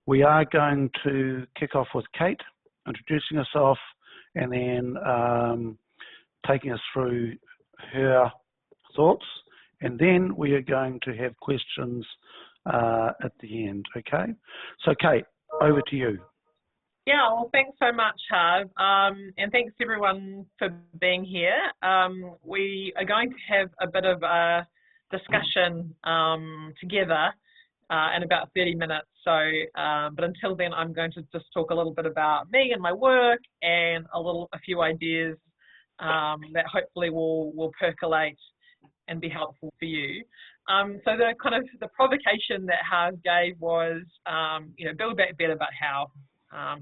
We are going to kick off with Kate introducing herself and then taking us through her thoughts, and then we are going to have questions at the end, okay? So Kate, over to you. Yeah, well, thanks so much, Harv, and thanks everyone for being here. We are going to have a bit of a discussion together in about 30 minutes. So, but until then, I'm going to just talk a little bit about me and my work and a few ideas that hopefully will percolate and be helpful for you. So the provocation that Harv gave was, build back better, but how?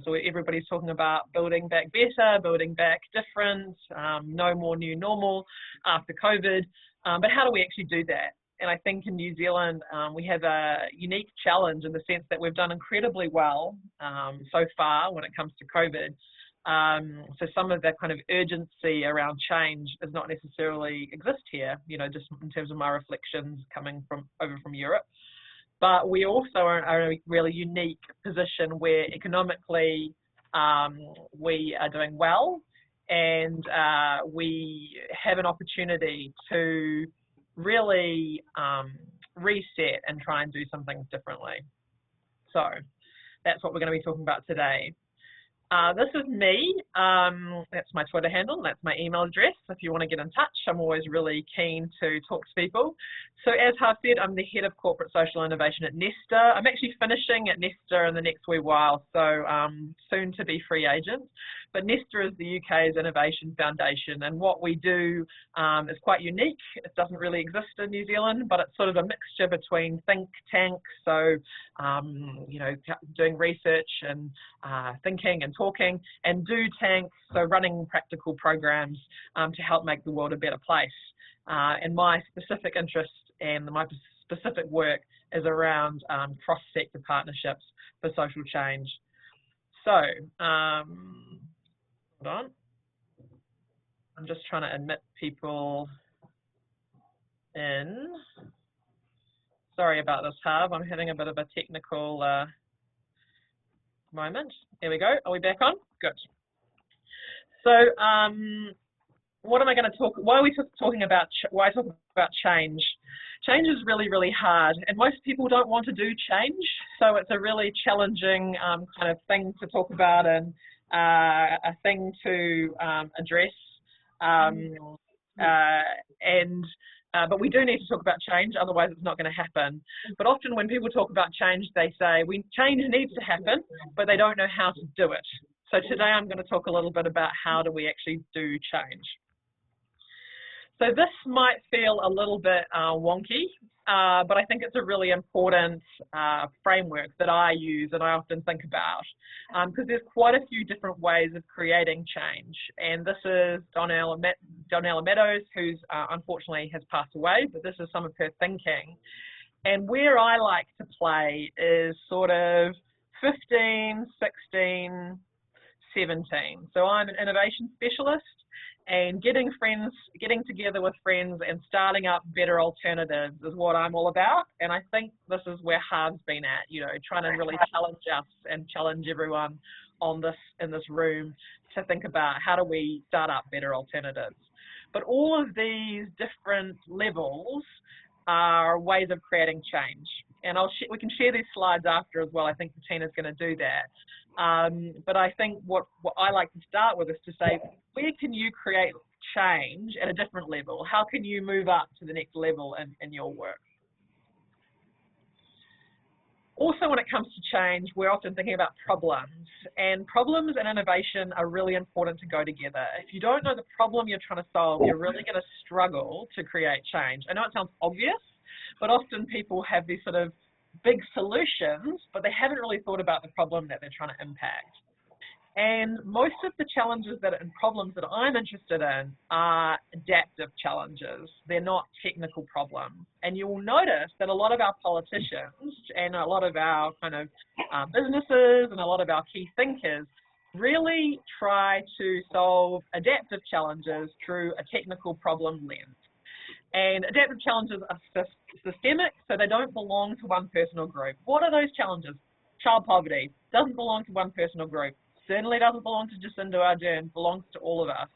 So everybody's talking about building back better, building back different, no more new normal after COVID. But how do we actually do that? And I think in New Zealand, we have a unique challenge in the sense that we've done incredibly well so far when it comes to COVID. So some of that kind of urgency around change does not necessarily exist here, just in terms of my reflections coming over from Europe. But we also are in a really unique position where economically we are doing well, and we have an opportunity to really reset and try and do some things differently. So that's what we're going to be talking about today. This is me. That's my Twitter handle. That's my email address. If you want to get in touch, I'm always really keen to talk to people. So as Harv said, I'm the head of corporate social innovation at Nesta. I'm actually finishing at Nesta in the next wee while, so soon to be free agent. But Nesta is the UK's innovation foundation, and what we do is quite unique. It doesn't really exist in New Zealand, but it's sort of a mixture between think tank, so doing research and thinking and talking, and do tank, so running practical programs to help make the world a better place. And my specific interest and my specific work is around cross-sector partnerships for social change. So, hold on. I'm just trying to admit people in. Sorry about this, Harv. I'm having a bit of a technical moment. There we go. Are we back on? Good. So, what am I going to talk? Why are we talking about? Why talk about change? Change is really, really hard, and most people don't want to do change. So it's a really challenging kind of thing to talk about and a thing to address. But we do need to talk about change, otherwise it's not going to happen. But often when people talk about change, they say change needs to happen, but they don't know how to do it. So today I'm going to talk a little bit about how do we actually do change. So this might feel a little bit wonky, but I think it's a really important framework that I use and I often think about, because there's quite a few different ways of creating change. And this is Donnella Meadows, who's unfortunately has passed away, but this is some of her thinking. And where I like to play is sort of 15, 16, 17. So I'm an innovation specialist, and getting together with friends and starting up better alternatives is what I'm all about. And I think this is where Harv's been at, trying to really challenge us and challenge everyone in this room to think about how do we start up better alternatives. But all of these different levels are ways of creating change. And we can share these slides after as well. I think Tina's going to do that. But I think what I like to start with is to say, where can you create change at a different level? How can you move up to the next level in your work? Also, when it comes to change, we're often thinking about problems, and problems and innovation are really important to go together. If you don't know the problem you're trying to solve, you're really going to struggle to create change. I know it sounds obvious, but often people have these sort of big solutions, but they haven't really thought about the problem that they're trying to impact. And most of the challenges and problems that I'm interested in are adaptive challenges. They're not technical problems. And you will notice that a lot of our politicians and a lot of our kind of businesses and a lot of our key thinkers really try to solve adaptive challenges through a technical problem lens. And adaptive challenges are systemic, so they don't belong to one person or group. What are those challenges? Child poverty doesn't belong to one person or group. Certainly doesn't belong to Jacinda Ardern, belongs to all of us.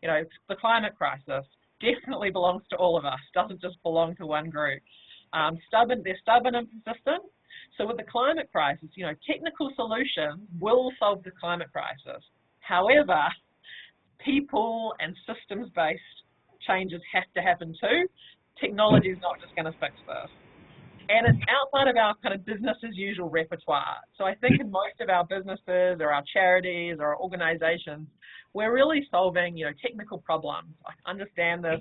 You know, the climate crisis definitely belongs to all of us, doesn't just belong to one group. They're stubborn and persistent. So with the climate crisis, you know, technical solutions will solve the climate crisis. However, people and systems-based changes have to happen too. Technology is not just going to fix this. And it's outside of our kind of business as usual repertoire. So I think in most of our businesses or our charities or our organizations, we're really solving, you know, technical problems. I understand this.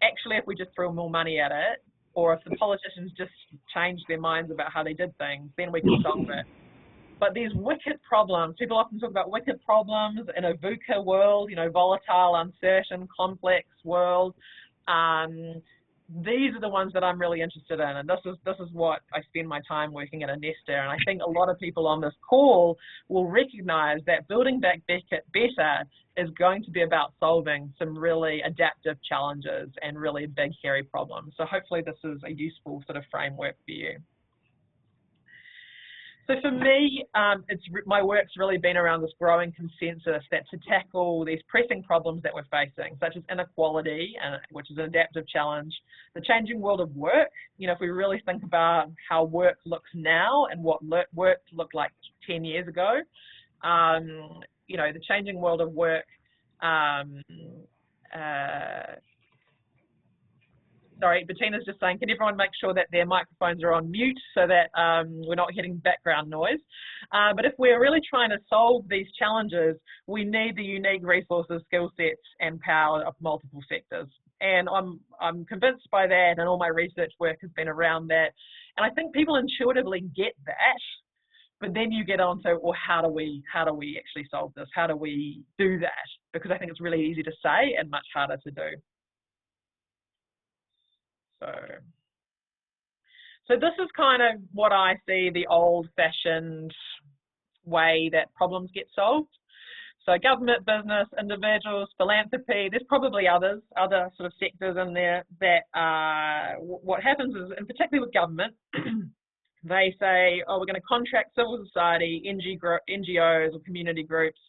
Actually, if we just throw more money at it, or if the politicians just change their minds about how they did things, then we can solve it. But these wicked problems, people often talk about wicked problems in a VUCA world, you know, volatile, uncertain, complex world. These are the ones that I'm really interested in, and this is what I spend my time working at Nesta. And I think a lot of people on this call will recognise that building back better is going to be about solving some really adaptive challenges and really big, hairy problems. So hopefully this is a useful sort of framework for you. So for me, my work's really been around this growing consensus that to tackle these pressing problems that we're facing, such as inequality, which is an adaptive challenge, the changing world of work, you know, if we really think about how work looks now and what work looked like 10 years ago, you know, the changing world of work, sorry, Bettina's just saying, can everyone make sure that their microphones are on mute so that we're not getting background noise? But if we're really trying to solve these challenges, we need the unique resources, skill sets, and power of multiple sectors. And I'm convinced by that, and all my research work has been around that. And I think people intuitively get that, but then you get on to, well, how do we actually solve this? How do we do that? Because I think it's really easy to say and much harder to do. So this is kind of what I see the old-fashioned way that problems get solved. So government, business, individuals, philanthropy, there's probably other sort of sectors in there that what happens is, and particularly with government, they say, oh, we're going to contract civil society, NGOs or community groups,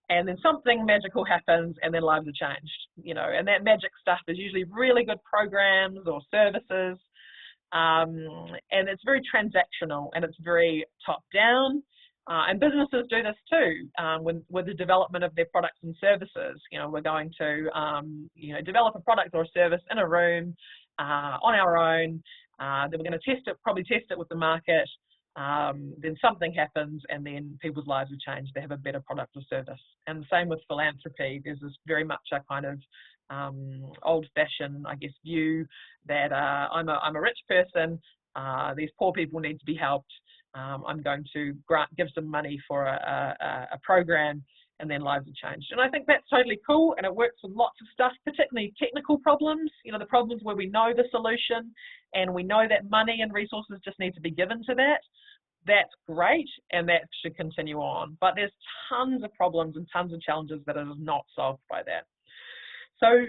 and then something magical happens and then lives are changed, you know, and that magic stuff is usually really good programs or services, and it's very transactional and it's very top down, and businesses do this too with the development of their products and services. You know, we're going to, you know, develop a product or a service in a room on our own, then we're going to probably test it with the market, then something happens and then people's lives are changed. They have a better product or service. And the same with philanthropy. There's this very much a kind of old-fashioned, I guess, view that I'm a rich person, these poor people need to be helped, I'm going to give some money for a program, and then lives are changed. And I think that's totally cool, and it works with lots of stuff, particularly technical problems, you know, the problems where we know the solution and we know that money and resources just need to be given to that. That's great, and that should continue on. But there's tons of problems and tons of challenges that are not solved by that. So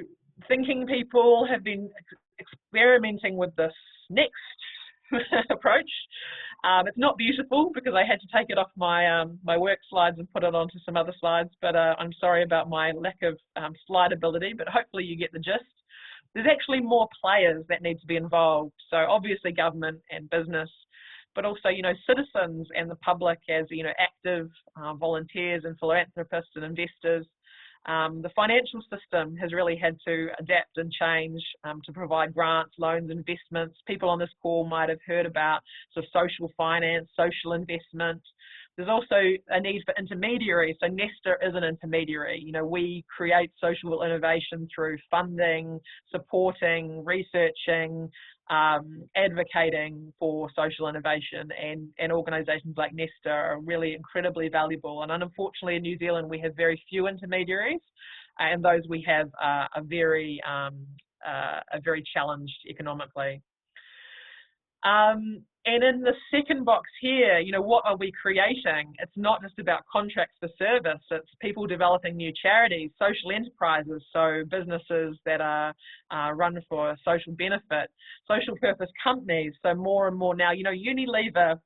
thinking people have been experimenting with this next approach. It's not beautiful because I had to take it off my my work slides and put it onto some other slides, but I'm sorry about my lack of slide ability, but hopefully you get the gist. There's actually more players that need to be involved. So obviously government and business, but also, you know, citizens and the public as, you know, active volunteers and philanthropists and investors. The financial system has really had to adapt and change to provide grants, loans, investments. People on this call might have heard about sort of social finance, social investment. There's also a need for intermediaries. So Nesta is an intermediary. You know, we create social innovation through funding, supporting, researching, advocating for social innovation, and organisations like Nesta are really incredibly valuable. And unfortunately in New Zealand we have very few intermediaries, and those we have are very challenged economically. And in the second box here, you know, what are we creating? It's not just about contracts for service, it's people developing new charities, social enterprises, so businesses that are run for social benefit, social purpose companies. So more and more now, you know, Unilever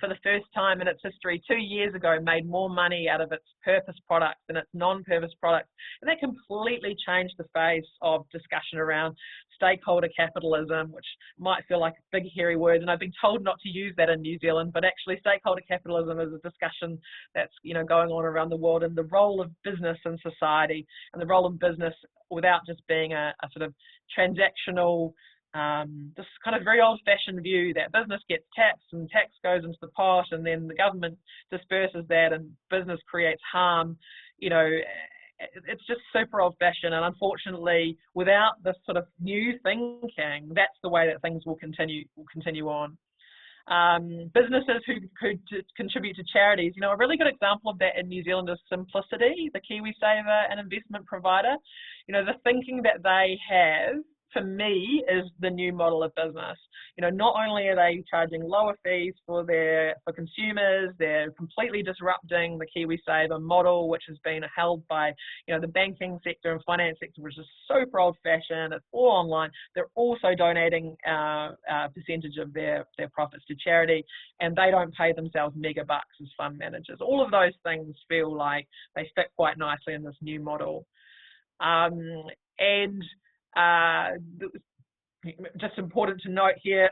for the first time in its history 2 years ago, made more money out of its purpose products than its non-purpose products. And that completely changed the face of discussion around stakeholder capitalism, which might feel like a big, hairy word. And I've been told not to use that in New Zealand, but actually stakeholder capitalism is a discussion that's, going on around the world, and the role of business in society, and the role of business without just being a sort of transactional, this kind of very old-fashioned view that business gets taxed and tax goes into the pot, and then the government disperses that and business creates harm. It's just super old-fashioned, and unfortunately, without this sort of new thinking, that's the way that things will continue on. Businesses who contribute to charities, a really good example of that in New Zealand is Simplicity, the KiwiSaver and investment provider. The thinking that they have, for me, is the new model of business. Not only are they charging lower fees for consumers, they're completely disrupting the KiwiSaver model, which has been held by, the banking sector and finance sector, which is super old-fashioned. It's all online. They're also donating a percentage of their profits to charity, and they don't pay themselves mega bucks as fund managers. All of those things feel like they fit quite nicely in this new model. Just important to note here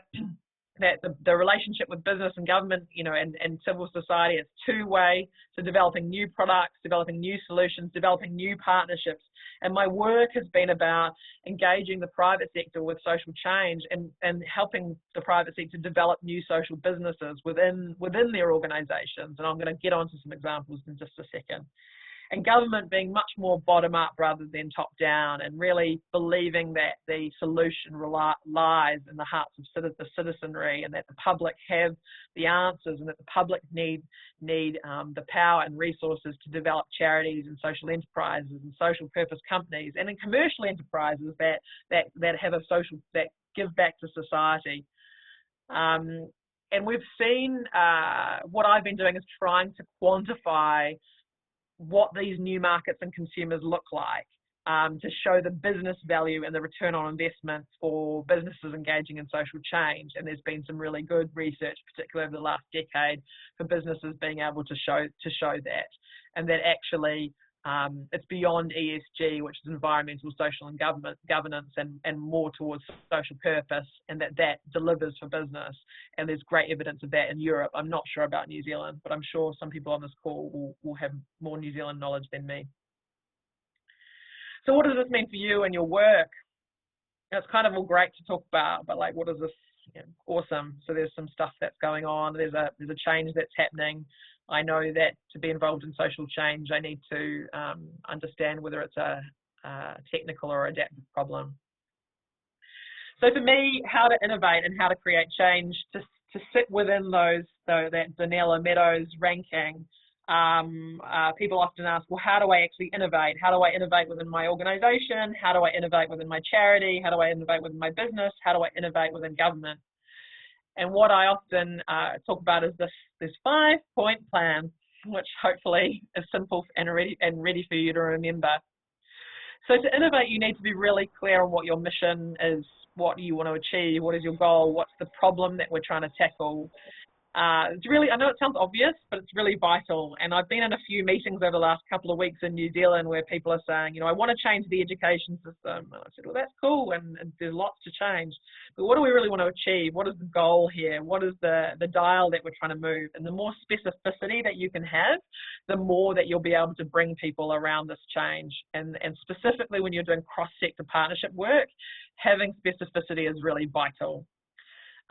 that the relationship with business and government, and civil society, is two-way. So developing new products, developing new solutions, developing new partnerships. And my work has been about engaging the private sector with social change and helping the private sector develop new social businesses within their organisations. And I'm going to get onto some examples in just a second. And government being much more bottom-up rather than top-down, and really believing that the solution lies in the hearts of the citizenry, and that the public have the answers, and that the public need the power and resources to develop charities and social enterprises and social purpose companies, and in commercial enterprises that have a social, that give back to society. And we've seen, what I've been doing is trying to quantify what these new markets and consumers look like, to show the business value and the return on investment for businesses engaging in social change. And there's been some really good research, particularly over the last decade, for businesses being able to show that, and that actually it's beyond ESG, which is environmental, social, and governance, and more towards social purpose, and that delivers for business. And there's great evidence of that in Europe. I'm not sure about New Zealand, but I'm sure some people on this call will have more New Zealand knowledge than me. So what does this mean for you and your work? It's kind of all great to talk about, but like, what is this? Awesome. So there's some stuff that's going on. There's a change that's happening. I know that to be involved in social change, I need to understand whether it's a technical or adaptive problem. So for me, how to innovate and how to create change to sit within that Vanilla Meadows ranking, people often ask, well, how do I actually innovate? How do I innovate within my organization? How do I innovate within my charity? How do I innovate within my business? How do I innovate within government? And what I often talk about is this 5-point plan, which hopefully is simple and ready for you to remember. So to innovate, you need to be really clear on what your mission is, what you want to achieve, what is your goal, what's the problem that we're trying to tackle. It's really, I know it sounds obvious, but it's really vital. And I've been in a few meetings over the last couple of weeks in New Zealand where people are saying, I want to change the education system. And I said, well, that's cool, and there's lots to change. But what do we really want to achieve? What is the goal here? What is the dial that we're trying to move? And the more specificity that you can have, the more that you'll be able to bring people around this change. And specifically when you're doing cross-sector partnership work, having specificity is really vital.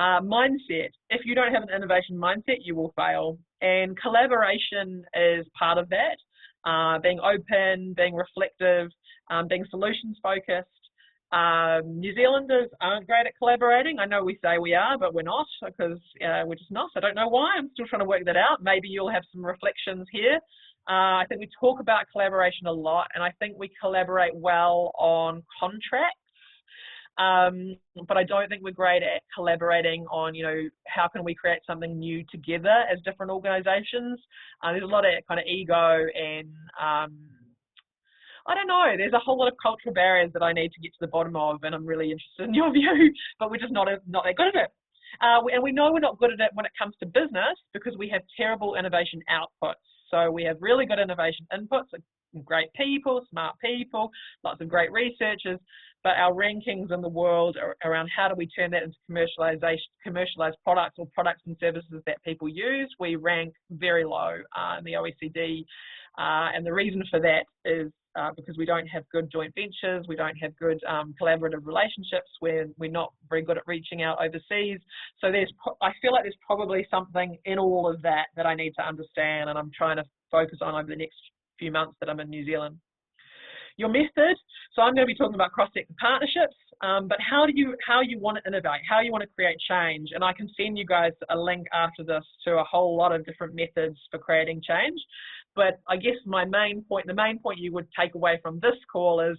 Mindset. If you don't have an innovation mindset, you will fail. And collaboration is part of that. Being open, being reflective, being solutions focused. New Zealanders aren't great at collaborating. I know we say we are, but we're not, because we're just not. I don't know why. I'm still trying to work that out. Maybe you'll have some reflections here. I think we talk about collaboration a lot, and I think we collaborate well on contracts. But I don't think we're great at collaborating on, how can we create something new together as different organisations. There's a lot of kind of ego and, I don't know, there's a whole lot of cultural barriers that I need to get to the bottom of, and I'm really interested in your view, but we're just not that good at it. And we know we're not good at it when it comes to business because we have terrible innovation outputs. So we have really good innovation inputs, great people, smart people, lots of great researchers, but our rankings in the world around how do we turn that into commercialized products or products and services that people use, we rank very low in the OECD. And the reason for that is because we don't have good joint ventures, we don't have good collaborative relationships, we're not very good at reaching out overseas. So I feel like there's probably something in all of that that I need to understand, and I'm trying to focus on over the next few months that I'm in New Zealand. Your method, so I'm going to be talking about cross-sector partnerships, but how you want to innovate, how you want to create change, and I can send you guys a link after this to a whole lot of different methods for creating change. But I guess the main point you would take away from this call is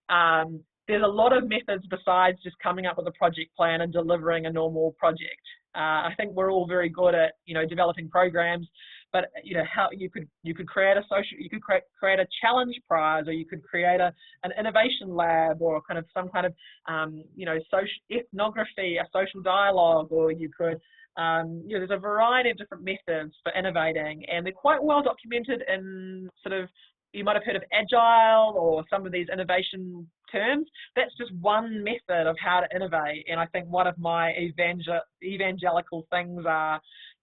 there's a lot of methods besides just coming up with a project plan and delivering a normal project. I think we're all very good at developing programs, but how you could create create a challenge prize, or you could create an innovation lab, or some kind of social ethnography, a social dialogue, or you could there's a variety of different methods for innovating, and they're quite well documented in you might have heard of agile or some of these innovation terms. That's just one method of how to innovate. And I think one of my evangelical things are,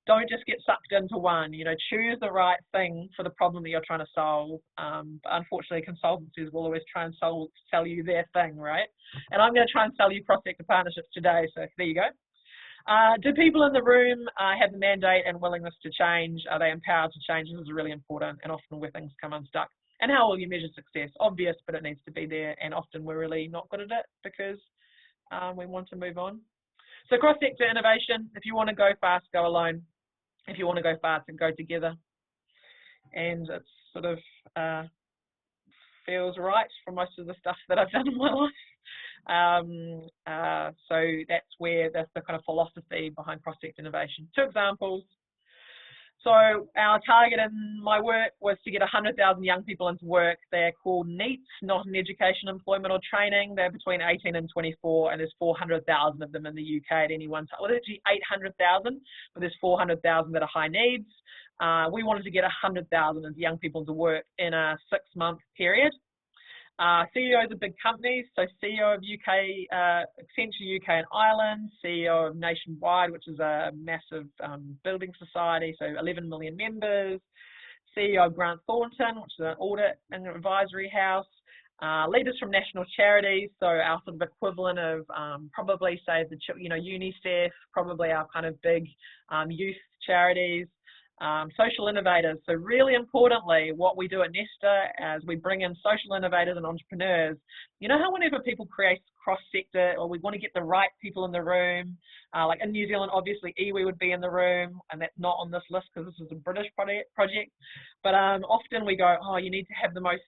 don't just get sucked into one, choose the right thing for the problem that you're trying to solve. But unfortunately, consultancies will always try and sell you their thing, right? And I'm going to try and sell you cross-sector partnerships today. So there you go. Do people in the room have the mandate and willingness to change? Are they empowered to change? This is really important, and often where things come unstuck. And how will you measure success? Obvious, but it needs to be there, and often we're really not good at it because we want to move on. So cross-sector innovation, if you want to go fast, go alone. If you want to go fast, go together. And it feels right for most of the stuff that I've done in my life. So that's the kind of philosophy behind cross-sector innovation. 2 examples. So our target in my work was to get 100,000 young people into work. They're called NEETs, not in education, employment or training. They're between 18 and 24, and there's 400,000 of them in the UK at any one time. Well, there's actually 800,000, but there's 400,000 that are high needs. We wanted to get 100,000 of young people into work in a 6-month period. CEOs of big companies, so CEO of Accenture UK and Ireland, CEO of Nationwide, which is a massive building society, so 11 million members, CEO of Grant Thornton, which is an audit and advisory house, leaders from national charities, so our sort of equivalent of probably say the UNICEF, probably our kind of big youth charities. Social innovators. So really importantly, what we do at Nesta as we bring in social innovators and entrepreneurs, how whenever people create cross-sector, or we want to get the right people in the room, like in New Zealand, obviously iwi would be in the room, and that's not on this list because this is a British project, but often we go, you need to have the most,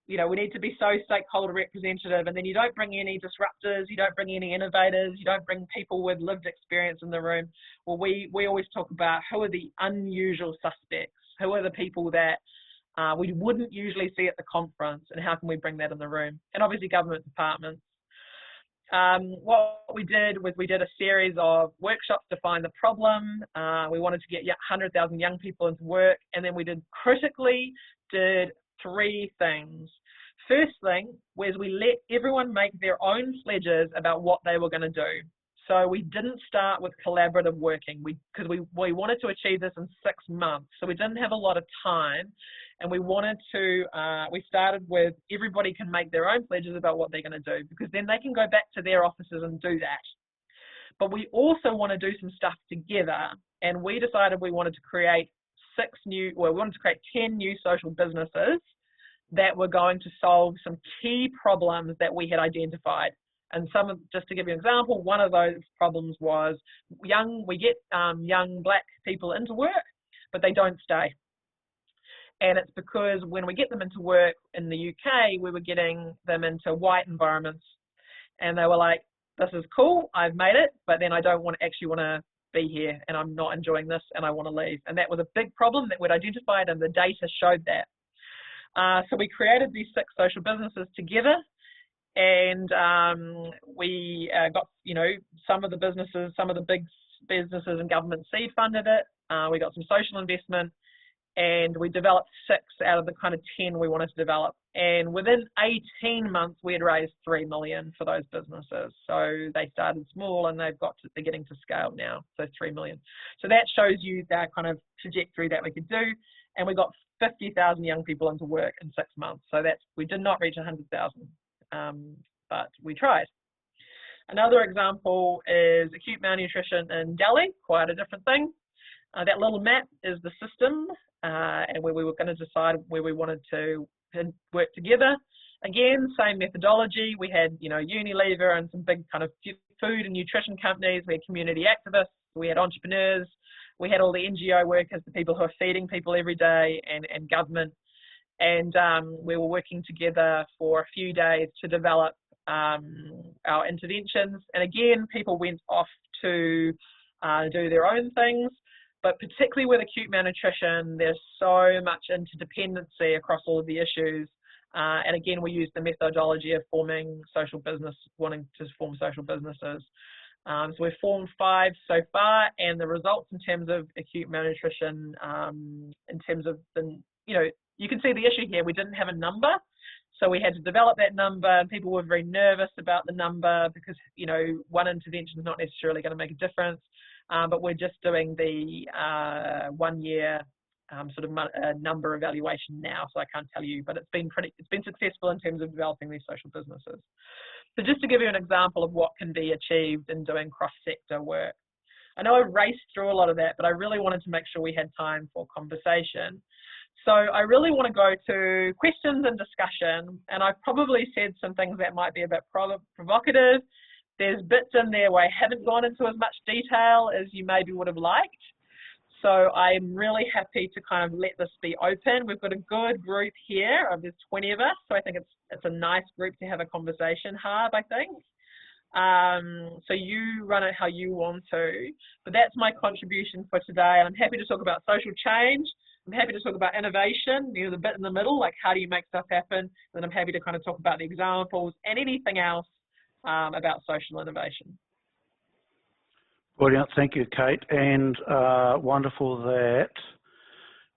we need to be so stakeholder representative, and then you don't bring any disruptors, you don't bring any innovators, you don't bring people with lived experience in the room. Well, we always talk about who are the unusual suspects, who are the people that we wouldn't usually see at the conference, and how can we bring that in the room? And obviously government departments. What we did was we did a series of workshops to find the problem. We wanted to get 100,000 young people into work, and then we critically did 3 things. First thing was we let everyone make their own pledges about what they were going to do. So we didn't start with collaborative working because we wanted to achieve this in 6 months. So we didn't have a lot of time, and we started with everybody can make their own pledges about what they're going to do, because then they can go back to their offices and do that. But we also want to do some stuff together, and we decided we wanted to create 10 new social businesses that were going to solve some key problems that we had identified. And just to give you an example, one of those problems was we get young black people into work, but they don't stay. And it's because when we get them into work in the UK, we were getting them into white environments, and they were like, this is cool, I've made it, but then I don't want to be here, and I'm not enjoying this, and I want to leave. And that was a big problem that we'd identified, and the data showed that. So we created these 6 social businesses together, And we got, you know, some of the businesses, some of the big businesses and government seed funded it. We got some social investment, and we developed 6 out of the kind of 10 we wanted to develop. And within 18 months, we had raised 3 million for those businesses. So they started small and they're getting to scale now, so 3 million. So that shows you that kind of trajectory that we could do. And we got 50,000 young people into work in 6 months. So we did not reach 100,000, but we tried. Another example is acute malnutrition in Delhi, quite a different thing. That little map is the system, and where we were going to decide where we wanted to work together. Again, same methodology. We had, you know, Unilever and some big kind of food and nutrition companies. We had community activists. We had entrepreneurs. We had all the NGO workers, the people who are feeding people every day, and government. And we were working together for a few days to develop our interventions. And again, people went off to do their own things. But particularly with acute malnutrition, there's so much interdependency across all of the issues. And again, we use the methodology of wanting to form social businesses. So we've formed 5 so far, and the results in terms of acute malnutrition, in terms of you know, you can see the issue here. We didn't have a number, so we had to develop that number, and people were very nervous about the number because, you know, one intervention is not necessarily going to make a difference. But we're just doing the 1 year sort of number evaluation now, so I can't tell you, but it's been successful in terms of developing these social businesses. So just to give you an example of what can be achieved in doing cross-sector work. I know I raced through a lot of that, but I really wanted to make sure we had time for conversation. So I really want to go to questions and discussion, and I've probably said some things that might be a bit provocative. There's bits in there where I haven't gone into as much detail as you maybe would have liked. So I'm really happy to kind of let this be open. We've got a good group here. There's 20 of us, so I think it's a nice group to have a conversation, Harv, I think. So you run it how you want to, but that's my contribution for today. And I'm happy to talk about social change. I'm happy to talk about innovation, you know, the bit in the middle, like how do you make stuff happen? And I'm happy to kind of talk about the examples and anything else about social innovation. Brilliant, thank you, Kate, and wonderful that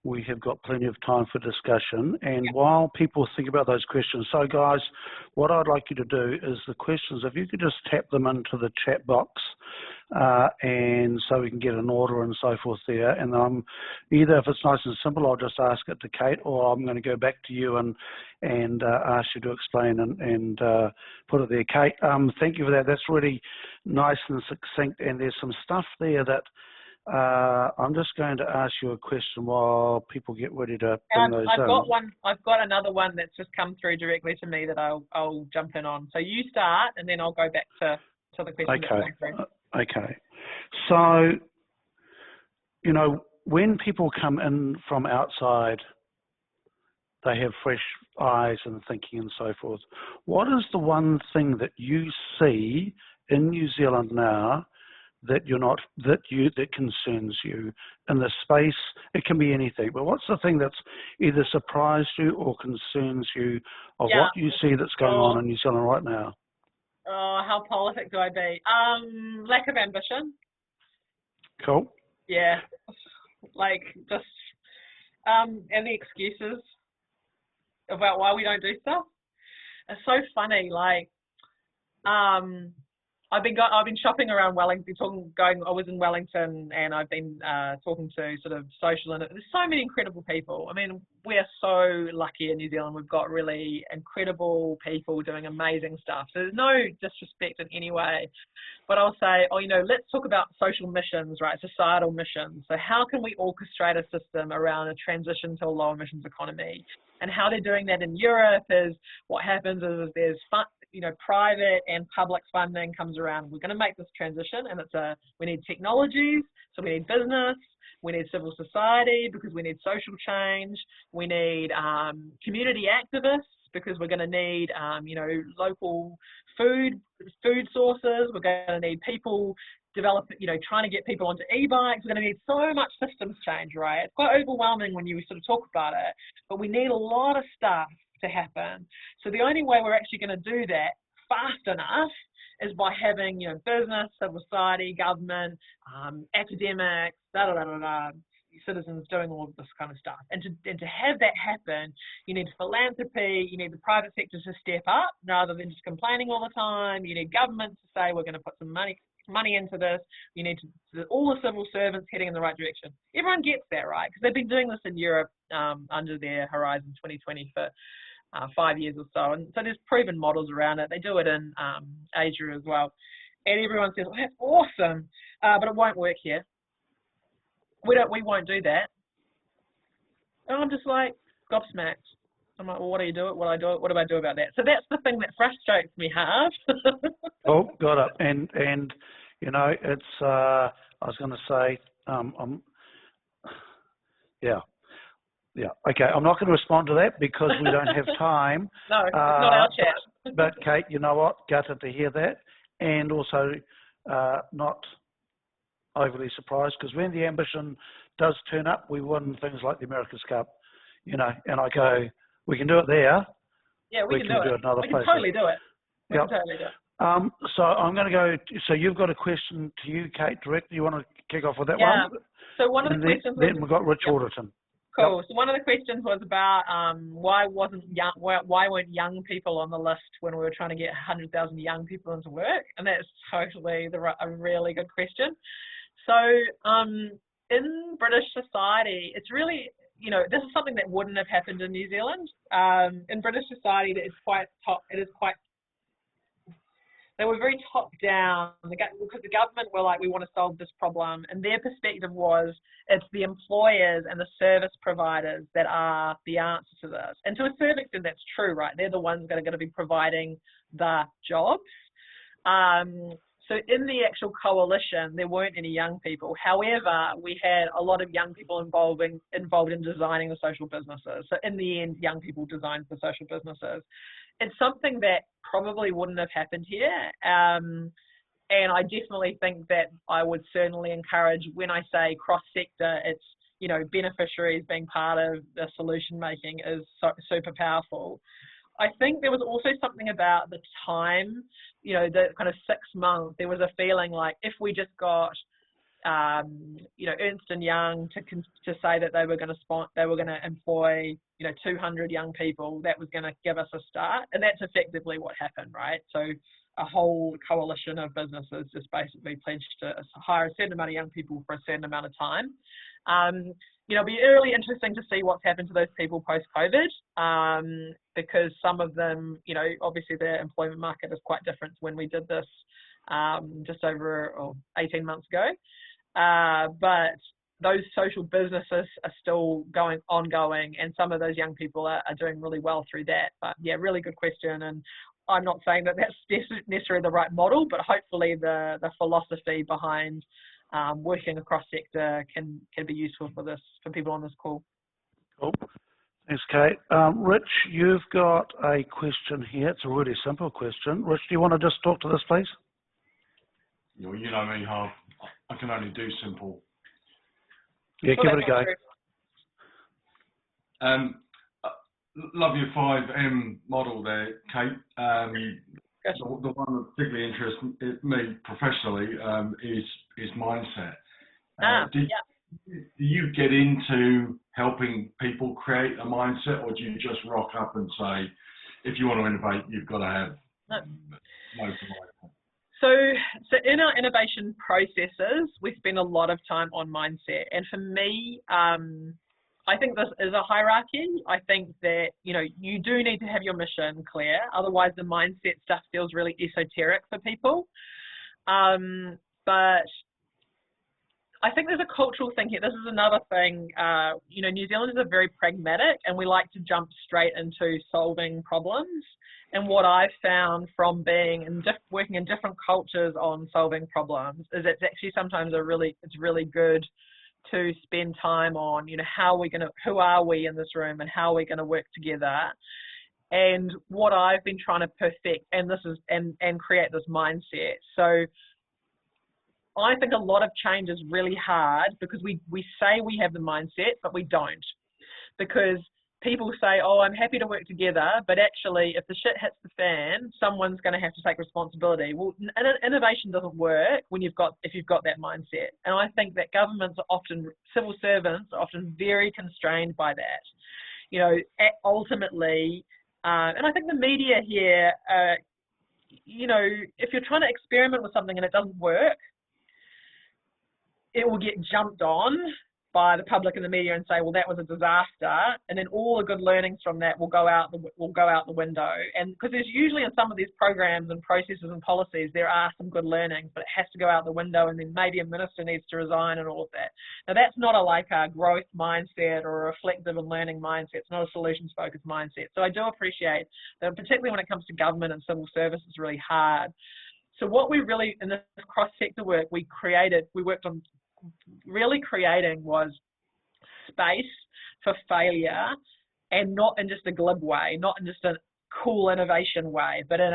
we have got plenty of time for discussion. And while people think about those questions, so guys, what I'd like you to do is the questions, if you could just tap them into the chat box, and so we can get an order and so forth there. And either if it's nice and simple, I'll just ask it to Kate, or I'm going to go back to you and ask you to explain and put it there. Kate, thank you for that. That's really nice and succinct. And there's some stuff there that I'm just going to ask you a question while people get ready to bring those in. I've got another one that's just come through directly to me that I'll jump in on. So you start, and then I'll go back to the question. Okay. Okay. So, you know, when people come in from outside, they have fresh eyes and thinking and so forth. What is the one thing that you see in New Zealand now that that concerns you in the space? It can be anything, but what's the thing that's either surprised you or concerns you of what you see that's going on in New Zealand right now? Oh, how politic do I be? Lack of ambition. Cool. Yeah, like just and the excuses about why we don't do stuff. It's so funny. Like, I've been shopping around Wellington, I was in Wellington, and I've been talking to sort of social, and there's so many incredible people. I mean, we're so lucky in New Zealand. We've got really incredible people doing amazing stuff. So there's no disrespect in any way, but I'll say, oh, you know, let's talk about social missions, right? Societal missions. So how can we orchestrate a system around a transition to a low emissions economy? And how they're doing that in Europe is what happens is there's private and public funding comes around. We're going to make this transition, and we need technologies, so we need business, we need civil society because we need social change, we need community activists because we're going to need local food sources. We're going to need people trying to get people onto e-bikes. We're going to need so much systems change, right? It's quite overwhelming when you sort of talk about it, but we need a lot of stuff to happen. So the only way we're actually going to do that fast enough is by having, business, civil society, government, academics, citizens doing all of this kind of stuff. And to have that happen, you need philanthropy, you need the private sector to step up rather than just complaining all the time. You need government to say, we're going to put some money into this. You need all the civil servants heading in the right direction. Everyone gets that, right? Because they've been doing this in Europe under their Horizon 2020 for 5 years or so. And so there's proven models around it. They do it in Asia as well. And everyone says, well, that's awesome, but it won't work here. We won't do that. And I'm just like gobsmacked. I'm like, well, what do you do it? What do I do about that? So that's the thing that frustrates me, Harv. Oh, got it. And it's I was going to say, yeah. Okay, I'm not going to respond to that because we don't have time. No, it's not our chat. But Kate, you know what? Gutted to hear that, and also not overly surprised because when the ambition does turn up, we win things like the America's Cup, and I go, we can do it there. Yeah, we can do it. Another we place. can totally do it. We can totally do it. So I'm going to go. So you've got a question to you, Kate, directly. You want to kick off with that one? So one of the questions. Then we've got Rich Alderton. Cool. Yep. So one of the questions was about why weren't young people on the list when we were trying to get 100,000 young people into work? And that's totally a really good question. So in British society, it's really, this is something that wouldn't have happened in New Zealand. In British society, they were very top down because the government were like, we want to solve this problem. And their perspective was it's the employers and the service providers that are the answer to this. And to a certain extent, that's true, right? They're the ones that are going to be providing the jobs. So in the actual coalition, there weren't any young people. However, we had a lot of young people involved in designing the social businesses. So in the end, young people designed the social businesses. It's something that probably wouldn't have happened here. And I definitely think that I would certainly encourage, when I say cross-sector, it's, beneficiaries being part of the solution making is super powerful. I think there was also something about the time, the kind of 6 months, there was a feeling like if we just got, Ernst & Young to say that they were going to employ, 200 young people, that was going to give us a start. And that's effectively what happened, right? So a whole coalition of businesses just basically pledged to hire a certain amount of young people for a certain amount of time. It'll be really interesting to see what's happened to those people post-COVID, because some of them, obviously the employment market is quite different to when we did this just over 18 months ago. But those social businesses are still ongoing, and some of those young people are doing really well through that. But yeah, really good question. And I'm not saying that that's necessarily the right model, but hopefully the philosophy behind working across sector can be useful for people on this call. Cool. Thanks, Kate. Rich, you've got a question here. It's a really simple question. Rich, do you want to just talk to this, please? You know me, Harv. I can only do simple. Yeah, give it a go. Love your 5M model there, Kate. The one that particularly interests me professionally is mindset. Do you get into helping people create a mindset, or do you just rock up and say, if you want to innovate, you've got to have no mindset? So in our innovation processes, we spend a lot of time on mindset. And for me, I think this is a hierarchy. I think that, you do need to have your mission clear. Otherwise, the mindset stuff feels really esoteric for people. But I think there's a cultural thing here. This is another thing. New Zealanders are very pragmatic, and we like to jump straight into solving problems. And what I've found from working in different cultures on solving problems is it's actually sometimes it's really good to spend time on, who are we in this room and how are we going to work together. And what I've been trying to perfect, and create this mindset. So I think a lot of change is really hard because we say we have the mindset, but we don't. Because people say, oh, I'm happy to work together, but actually if the shit hits the fan, someone's going to have to take responsibility. Well, innovation doesn't work if you've got that mindset. And I think that governments are often, civil servants are often very constrained by that. You know, ultimately, and I think the media here, you know, if you're trying to experiment with something and it doesn't work, it will get jumped on by the public and the media and say, well, that was a disaster, and then all the good learnings from that will go out the window. And because there's usually in some of these programs and processes and policies, there are some good learnings, but it has to go out the window, and then maybe a minister needs to resign and all of that. Now, that's not a growth mindset or a reflective and learning mindset. It's not a solutions-focused mindset. So I do appreciate that, particularly when it comes to government and civil service, it's really hard. So what we really, in this cross-sector work, we worked on really creating was space for failure, and not in just a glib way, not in just a cool innovation way, but in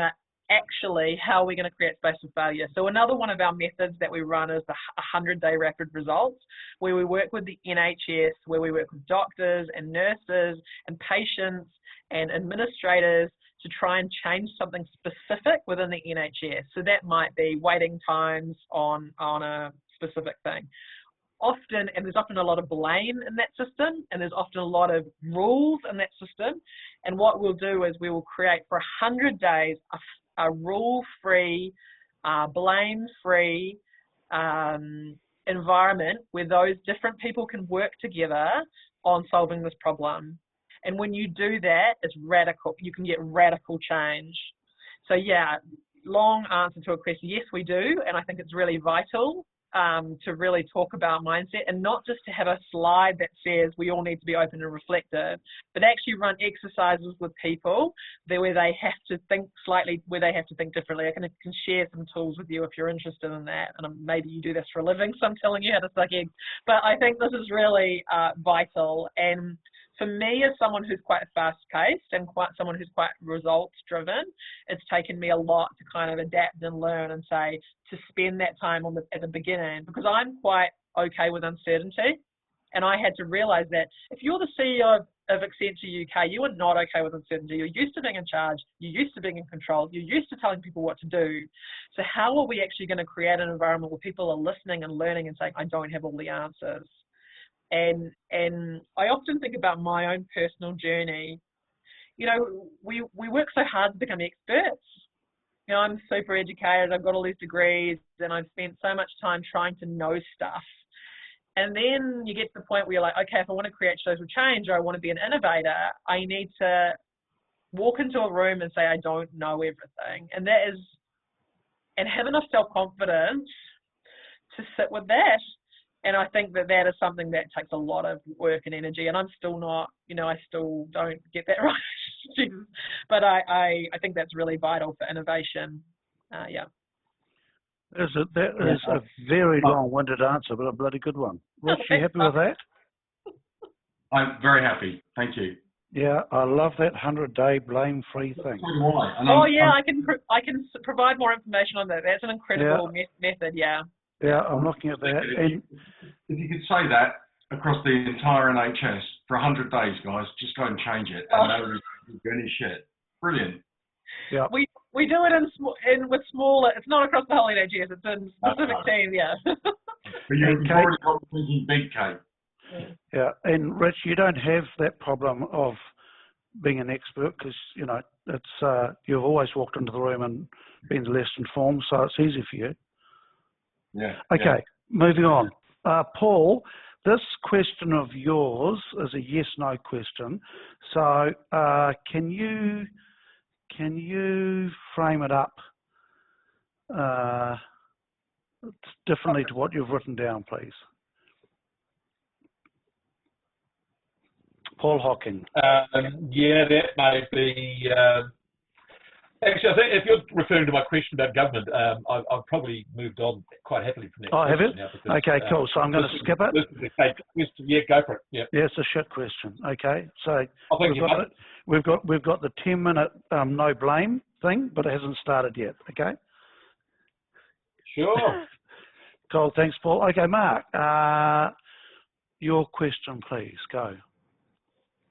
actually how are we going to create space for failure. So another one of our methods that we run is the 100-day rapid results, where we work with the NHS, where we work with doctors and nurses and patients and administrators to try and change something specific within the NHS. So that might be waiting times on a specific thing. And there's often a lot of blame in that system, and there's often a lot of rules in that system. And what we'll do is we will create for 100 days a rule-free, blame-free environment where those different people can work together on solving this problem. And when you do that, it's radical. You can get radical change. So yeah, long answer to a question. Yes, we do. And I think it's really vital to really talk about mindset, and not just to have a slide that says we all need to be open and reflective, but actually run exercises with people where they have to think differently. I can share some tools with you if you're interested in that, and maybe you do this for a living, so I'm telling you how to suck eggs. But I think this is really vital. And for me, as someone who's quite fast-paced and someone who's quite results-driven, it's taken me a lot to kind of adapt and learn and say, to spend that time at the beginning, because I'm quite okay with uncertainty. And I had to realize that if you're the CEO of Accenture UK, you are not okay with uncertainty. You're used to being in charge. You're used to being in control. You're used to telling people what to do. So how are we actually going to create an environment where people are listening and learning and saying, I don't have all the answers? And I often think about my own personal journey. You know, we work so hard to become experts. You know, I'm super educated, I've got all these degrees, and I've spent so much time trying to know stuff. And then you get to the point where you're like, okay, if I want to create social change, or I want to be an innovator, I need to walk into a room and say, I don't know everything. And have enough self-confidence to sit with that. And I think that is something that takes a lot of work and energy, and I'm still not, you know, I still don't get that right. But I think that's really vital for innovation. Yeah. That is a very long-winded answer, but a bloody good one. Rich, you happy with that? I'm very happy. Thank you. Yeah, I love that 100-day blame-free thing. Oh yeah, I can provide more information on that. That's an incredible method. Yeah. Yeah, I'm looking at that. And if you could say that across the entire NHS for 100 days, guys, just go and change it, and nobody will do any shit. Brilliant. Yeah. We do it with smaller. It's not across the whole NHS. It's in specific teams. Yeah. But you've already got thinking big, Kate. Yeah, and Rich, you don't have that problem of being an expert, because you know it's you've always walked into the room and been less informed, so it's easy for you. Yeah. Okay, moving on. Paul, this question of yours is a yes/no question. So can you frame it up differently to what you've written down, please? Paul Hocking. Yeah, that may be. Actually, I think if you're referring to my question about government, I've probably moved on quite happily from that. Oh, have you? Now because, okay, cool. So I'm going to skip it. This is a question. Yeah, go for it. Yeah. Yeah, it's a shit question. Okay, so we've got the 10-minute no blame thing, but it hasn't started yet. Okay. Sure. Cool. Thanks, Paul. Okay, Mark. Your question, please. Go.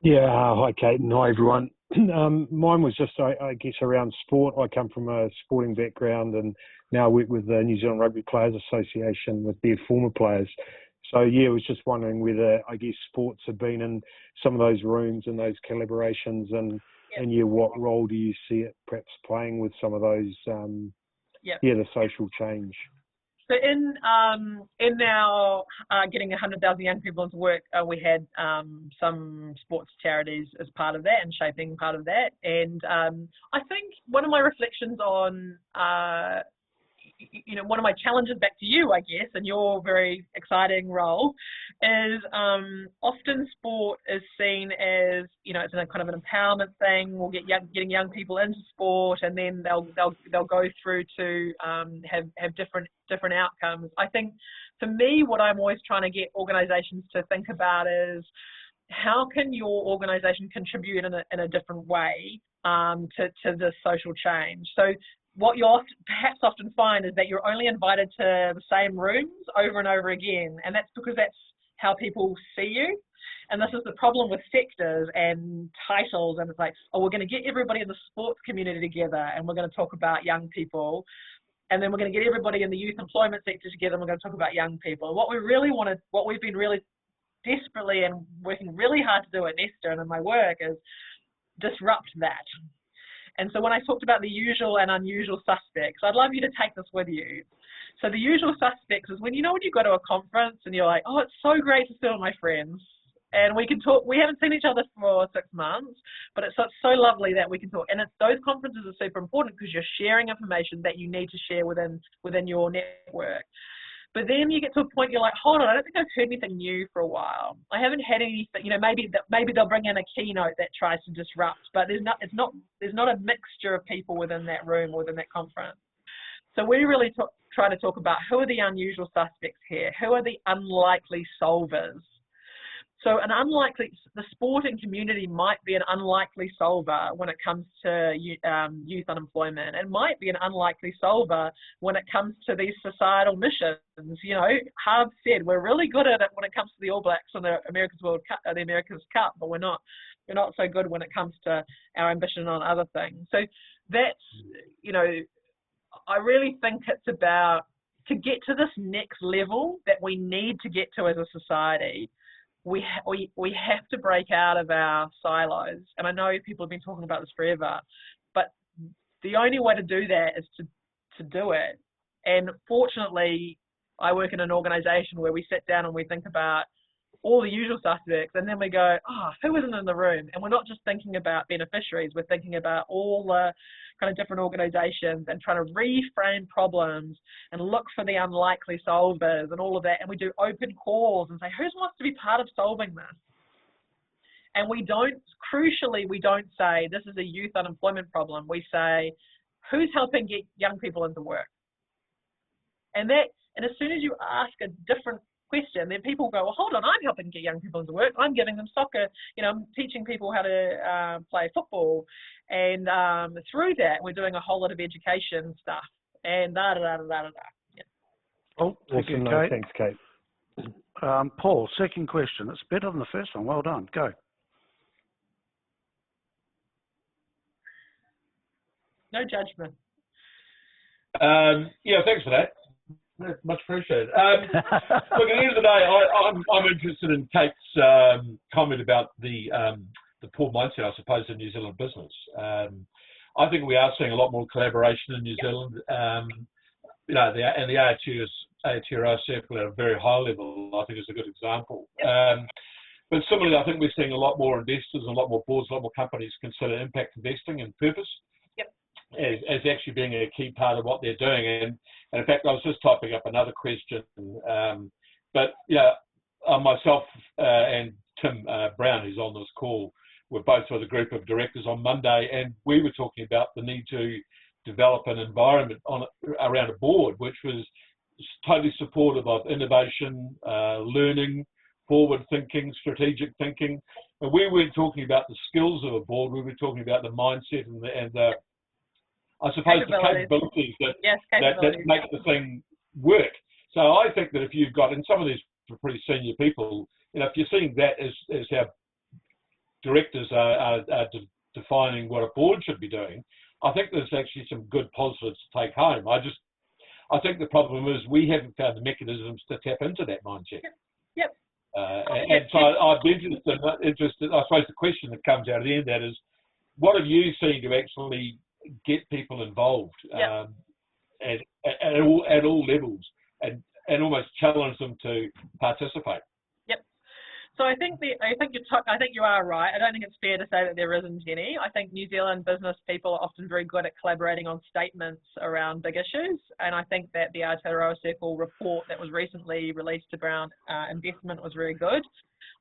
Yeah, hi Kate and hi everyone. Mine was just, I guess, around sport. I come from a sporting background and now work with the New Zealand Rugby Players Association with their former players. So yeah, I was just wondering whether, I guess, sports have been in some of those rooms and those collaborations, and yeah, what role do you see it perhaps playing with some of those, the social change? So in our getting 100,000 young people into work, we had some sports charities as part of that and shaping part of that. And I think one of my reflections on, one of my challenges back to you, I guess, and your very exciting role is often sport is seen as, it's a kind of an empowerment thing. We'll getting young people into sport, and then they'll go through to have different outcomes. I think for me, what I'm always trying to get organisations to think about is how can your organisation contribute in a different way to the social change. So what you'll perhaps often find is that you're only invited to the same rooms over and over again, and that's because that's how people see you. And this is the problem with sectors and titles, and it's like, oh, we're going to get everybody in the sports community together and we're going to talk about young people, and then we're going to get everybody in the youth employment sector together and we're going to talk about young people. What we've been really desperately and working really hard to do at Nesta and in my work is disrupt that. And so when I talked about the usual and unusual suspects, I'd love you to take this with you. So the usual suspects is when you go to a conference and you're like, oh, it's so great to see all my friends. And we can talk. We haven't seen each other for 6 months, but it's so lovely that we can talk. And those conferences are super important because you're sharing information that you need to share within your network. But then you get to a point you're like, hold on, I don't think I've heard anything new for a while. I haven't had anything, maybe they'll bring in a keynote that tries to disrupt, but there's not a mixture of people within that room or within that conference. So we really try to talk about who are the unusual suspects here, who are the unlikely solvers. So the sporting community might be an unlikely solver when it comes to youth unemployment, and might be an unlikely solver when it comes to these societal missions. Harv said we're really good at it when it comes to the All Blacks and the America's Cup, but we're not so good when it comes to our ambition on other things. So that's, I really think it's about, to get to this next level that we need to get to as a society, we have to break out of our silos. And I know people have been talking about this forever, but the only way to do that is to do it. And fortunately, I work in an organisation where we sit down and we think about all the usual suspects, and then we go, who isn't in the room? And we're not just thinking about beneficiaries, we're thinking about all the kind of different organisations and trying to reframe problems and look for the unlikely solvers and all of that. And we do open calls and say, who wants to be part of solving this? And we don't say this is a youth unemployment problem. We say, who's helping get young people into work? And as soon as you ask a different question, then people go, well, hold on, I'm helping get young people into work. I'm giving them soccer, I'm teaching people how to play football. And through that, we're doing a whole lot of education stuff. And da-da-da-da-da-da. Yeah. Oh, thank you, Awesome. Kate. Thanks, Kate. Paul, second question. It's better than the first one. Well done. Go. No judgment. Thanks for that. Much appreciated. Look, at the end of the day, I'm interested in Kate's comment about the poor mindset, I suppose, in New Zealand business. I think we are seeing a lot more collaboration in New Zealand. The ATRO circle at a very high level, I think, is a good example. But similarly, I think we're seeing a lot more investors and a lot more boards, a lot more companies consider impact investing and purpose as actually being a key part of what they're doing. And in fact, I was just typing up another question, but myself and Tim Brown, who's on this call, were both with a group of directors on Monday, and we were talking about the need to develop an environment around a board which was totally supportive of innovation, learning, forward thinking, strategic thinking. And we weren't talking about the skills of a board, we were talking about the mindset and the I suppose the capabilities that make the thing work. So I think that if you've got, and some of these pretty senior people, if you're seeing that as how directors are defining what a board should be doing, I think there's actually some good positives to take home. I think the problem is we haven't found the mechanisms to tap into that mindset. Yep. And so I'd be interested, I suppose the question that comes out of the end of that is, what have you seen to actually get people involved at all levels and almost challenge them to participate? Yep. So I think you are right. I don't think it's fair to say that there isn't any. I think New Zealand business people are often very good at collaborating on statements around big issues, and I think that the Aotearoa Circle report that was recently released around investment was very good.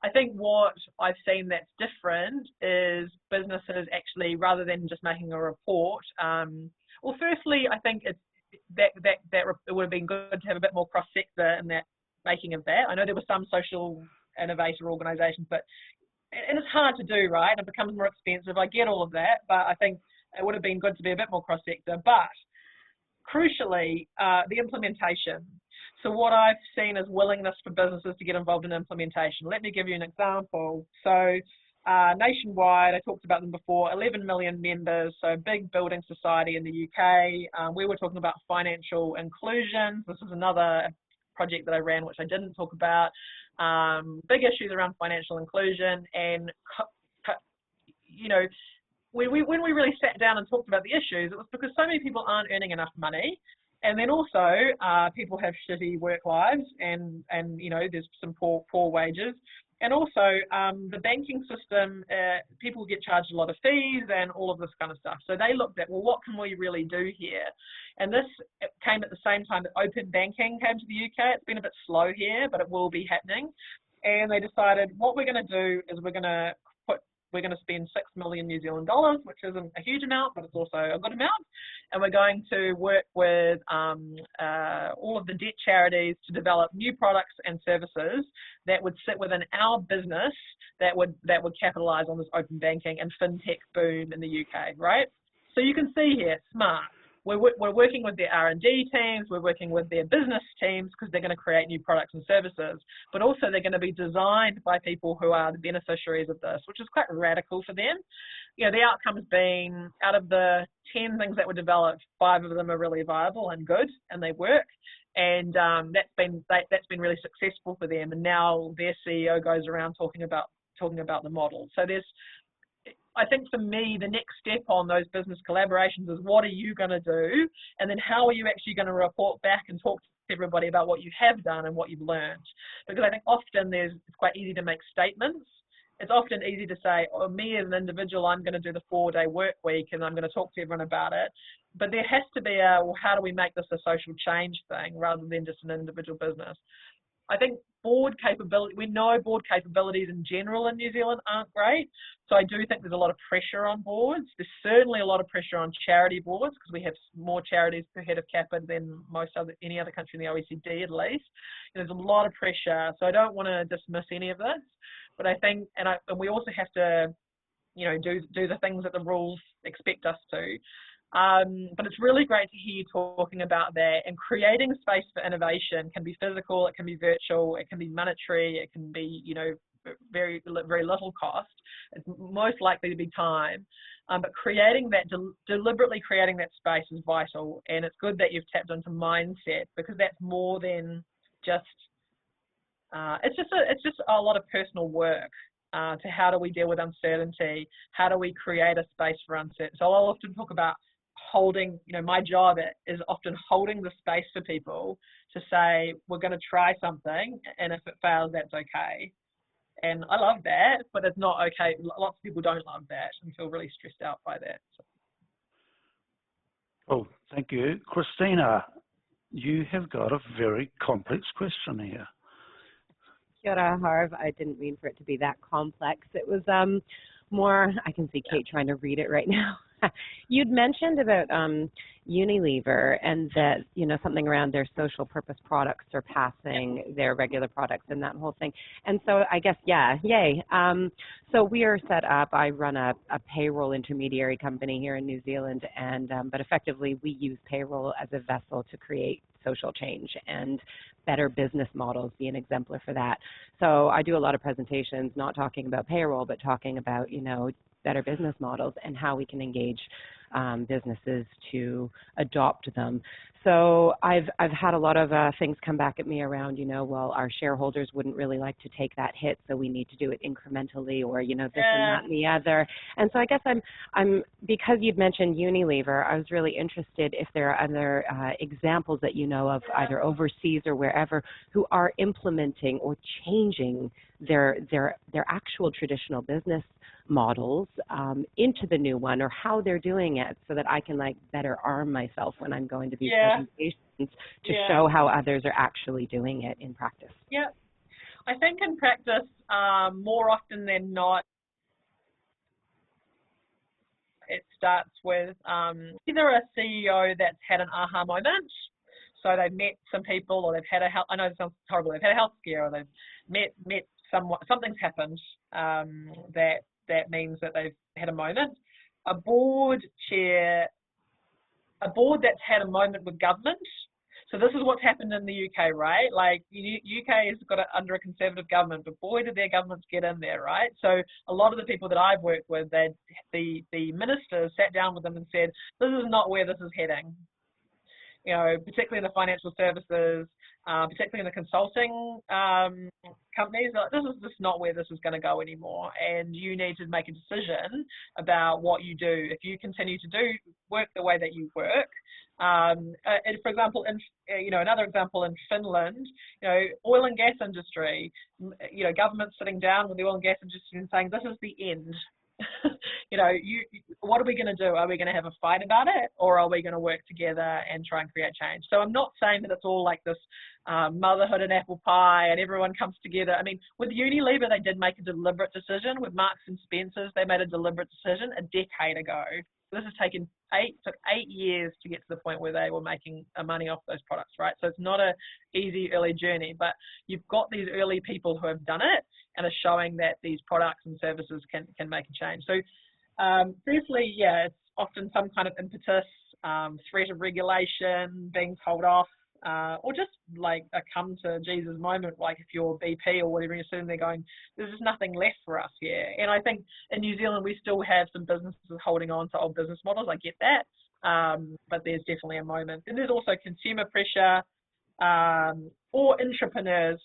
I think what I've seen that's different is businesses actually, rather than just making a report, well, firstly, I think it's that it would have been good to have a bit more cross-sector in that making of that. I know there were some social innovator organisations, and it's hard to do, right? It becomes more expensive. I get all of that, but I think it would have been good to be a bit more cross-sector. But crucially, the implementation. So what I've seen is willingness for businesses to get involved in implementation. Let me give you an example. So nationwide, I talked about them before, 11 million members, so big building society in the UK. We were talking about financial inclusion. This is another project that I ran, which I didn't talk about. Big issues around financial inclusion, and when we really sat down and talked about the issues, it was because so many people aren't earning enough money, and then also people have shitty work lives, and there's some poor wages, and also the banking system, people get charged a lot of fees and all of this kind of stuff. So they looked at, well, what can we really do here? And this came at the same time that open banking came to the UK. It's been a bit slow here, but it will be happening. And they decided what we're going to do is we're going to spend 6 million New Zealand dollars, which isn't a huge amount, but it's also a good amount. And we're going to work with all of the debt charities to develop new products and services that would sit within our business that would capitalise on this open banking and fintech boom in the UK, right? So you can see here, smart. We're working with their R&D teams, we're working with their business teams because they're going to create new products and services, but also they're going to be designed by people who are the beneficiaries of this, which is quite radical for them. The outcome has been, out of the 10 things that were developed, 5 of them are really viable and good, and they work. And that's been really successful for them. And now their CEO goes around talking about the model. So I think for me, the next step on those business collaborations is what are you going to do? And then how are you actually going to report back and talk to everybody about what you have done and what you've learned? Because I think often it's quite easy to make statements. It's often easy to say, oh, me as an individual, I'm going to do the 4-day work week and I'm going to talk to everyone about it. But there has to be well, how do we make this a social change thing rather than just an individual business? I think board capability, we know board capabilities in general in New Zealand aren't great. So I do think there's a lot of pressure on boards. There's certainly a lot of pressure on charity boards because we have more charities per head of capita than any other country in the OECD at least. And there's a lot of pressure. So I don't want to dismiss any of this. But I think, and we also have to, do the things that the rules expect us to. But it's really great to hear you talking about that, and creating space for innovation can be physical, it can be virtual, it can be monetary, it can be, very, very little cost. It's most likely to be time. But creating that, deliberately creating that space is vital. And it's good that you've tapped into mindset, because that's more than just, it's just a lot of personal work. To how do we deal with uncertainty? How do we create a space for uncertainty? So I'll often talk about holding, my job is often holding the space for people to say, we're going to try something, and if it fails, that's okay. And I love that, but it's not okay. Lots of people don't love that and feel really stressed out by that. So. Oh, thank you. Christina, you have got a very complex question here. Kia ora, Harv. I didn't mean for it to be that complex. It was more, I can see Kate trying to read it right now. You'd mentioned about Unilever and that, something around their social purpose products surpassing their regular products and that whole thing. And so I guess, yay. So we are set up, I run a payroll intermediary company here in New Zealand, and but effectively we use payroll as a vessel to create social change, and better business models be an exemplar for that. So I do a lot of presentations, not talking about payroll, but talking about, you know, better business models and how we can engage businesses to adopt them. So I've had a lot of things come back at me around, you know, well, our shareholders wouldn't really like to take that hit, so we need to do it incrementally, or, you know, this and that and the other. And so I guess I'm because you'd mentioned Unilever, I was really interested if there are other examples that you know of, either overseas or wherever, who are implementing or changing their actual traditional business models into the new one, or how they're doing it, so that I can like better arm myself when I'm going to these presentations to show how others are actually doing it in practice. Yeah, I think in practice, more often than not, it starts with either a CEO that's had an aha moment, so they've met some people, or they've had a health, I know it sounds horrible, they've had a health scare, or they've met someone, something's happened that means that they've had a moment. A board that's had a moment with government. So this is what's happened in the UK, right? Like, UK has got it under a Conservative government, but boy, did their governments get in there, right? So a lot of the people that I've worked with, the ministers sat down with them and said, this is not where this is heading. You know, particularly in the financial services, particularly in the consulting companies, like, this is just not where this is going to go anymore. And you need to make a decision about what you do. If you continue to work the way that you work, and for example, another example in Finland, you know, oil and gas industry, you know, government sitting down with the oil and gas industry and saying, this is the end. You know, what are we going to do? Are we going to have a fight about it, or are we going to work together and try and create change? So I'm not saying that it's all like this motherhood and apple pie and everyone comes together. I mean, with Unilever, they did make a deliberate decision. With Marks and Spencer's, they made a deliberate decision a decade ago. This has took 8 years to get to the point where they were making money off those products, right? So it's not an easy early journey, but you've got these early people who have done it and are showing that these products and services can make a change. So firstly, yeah, it's often some kind of impetus, threat of regulation, being told off, or just like a come to Jesus moment, like if you're BP or whatever, you're sitting there going, there's just nothing left for us here. And I think in New Zealand, we still have some businesses holding on to old business models. I get that, but there's definitely a moment. And there's also consumer pressure, or entrepreneurs.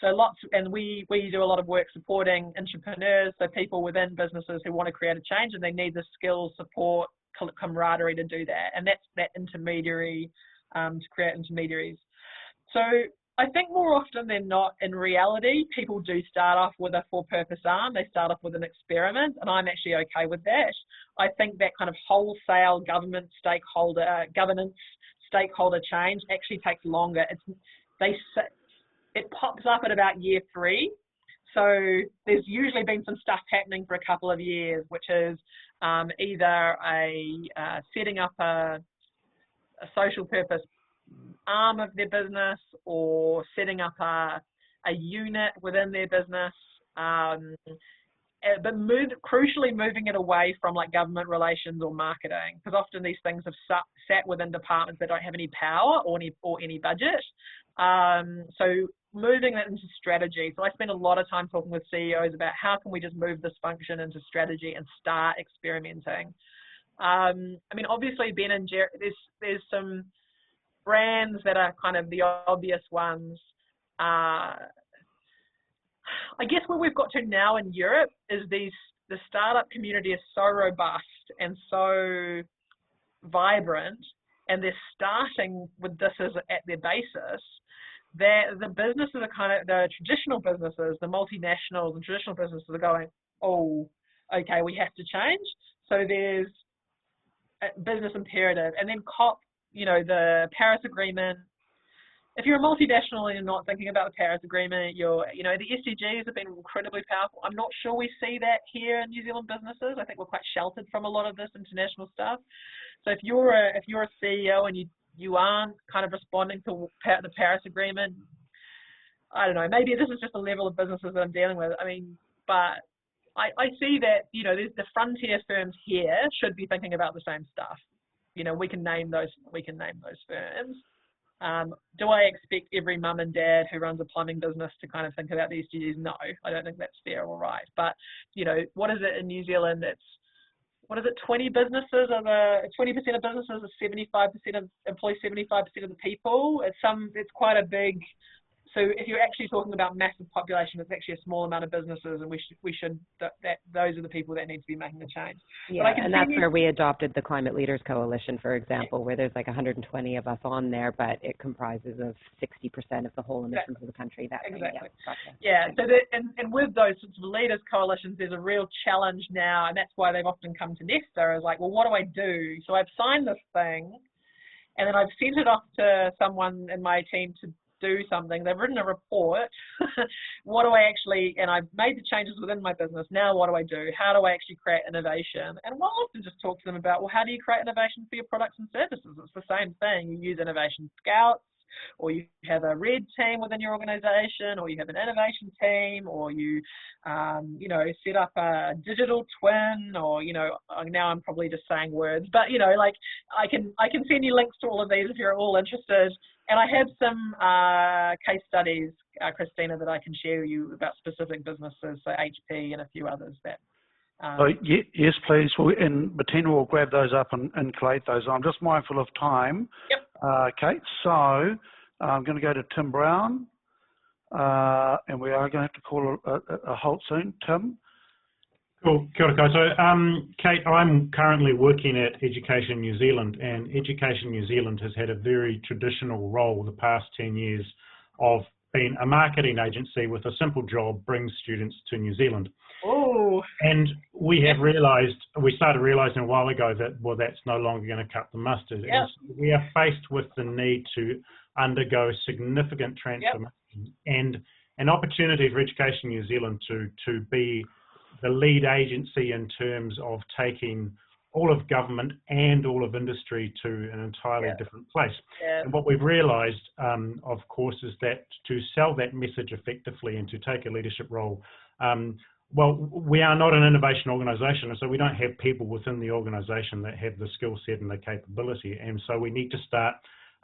So and we do a lot of work supporting entrepreneurs, so people within businesses who want to create a change and they need the skills, support, camaraderie to do that. And that's that intermediary, to create intermediaries. So I think more often than not, in reality, people do start off with a for-purpose arm. They start off with an experiment, and I'm actually okay with that. I think that kind of wholesale governance stakeholder change actually takes longer. It pops up at about year 3. So there's usually been some stuff happening for a couple of years, which is either setting up a social purpose arm of their business, or setting up a unit within their business, but crucially moving it away from like government relations or marketing, because often these things have sat within departments that don't have any power or any budget. So moving that into strategy. So I spend a lot of time talking with CEOs about how can we just move this function into strategy and start experimenting. I mean, obviously, Ben and Jerry, there's some brands that are kind of the obvious ones. I guess where we've got to now in Europe is the startup community is so robust and so vibrant, and they're starting with this as at their basis, that the businesses are kind of, the traditional businesses, the multinationals and traditional businesses are going, oh, okay, we have to change. So there's a business imperative, and then the Paris Agreement. If you're a multinational and you're not thinking about the Paris Agreement, the SDGs have been incredibly powerful. I'm not sure we see that here in New Zealand businesses. I think we're quite sheltered from a lot of this international stuff. So if you're a CEO and you aren't kind of responding to the Paris Agreement, I don't know, maybe this is just a level of businesses that I'm dealing with. I mean, but I see that, there's the frontier firms here should be thinking about the same stuff. We can name those firms. Do I expect every mum and dad who runs a plumbing business to kind of think about the SDGs? No, I don't think that's fair or right. But, you know, what is it in New Zealand? It's, what is it, 20 businesses are the 20% of businesses are 75% of employ 75% of the people. It's quite a big. So if you're actually talking about massive population, it's actually a small amount of businesses, and those are the people that need to be making the change. Yeah, and that's where we adopted the Climate Leaders Coalition, for example, where there's like 120 of us on there, but it comprises of 60% of the whole emissions of the country. Exactly. Yeah, gotcha. Yeah. So and with those sorts of leaders coalitions, there's a real challenge now, and that's why they've often come to Nesta as like, well, what do I do? So I've signed this thing, and then I've sent it off to someone in my team to do something. They've written a report. What do I actually, and I've made the changes within my business. Now what do I do? How do I actually create innovation? And we'll often just talk to them about, well, how do you create innovation for your products and services? It's the same thing. You use innovation scouts, or you have a red team within your organization, or you have an innovation team, or you, you know, set up a digital twin, or, you know, now I'm probably just saying words, but, you know, like I can send you links to all of these if you're all interested. And I have some case studies, Christina, that I can share with you about specific businesses, so HP and a few others that. Yes, please. And Bettina will grab those up and collate those. I'm just mindful of time. Yep. Kate, so I'm going to go to Tim Brown, and we are going to have to call a halt soon. Tim? Cool. Kia ora koutou. Kate, I'm currently working at Education New Zealand, and Education New Zealand has had a very traditional role the past 10 years of being a marketing agency with a simple job, bring students to New Zealand. Oh. And we started realising a while ago that, well, that's no longer going to cut the mustard. Yep. And so we are faced with the need to undergo significant transformation. Yep. And an opportunity for Education New Zealand to be the lead agency in terms of taking all of government and all of industry to an entirely different place. Yeah. And what we've realised, of course, is that to sell that message effectively and to take a leadership role, well, we are not an innovation organisation, and so we don't have people within the organisation that have the skill set and the capability. And so we need to start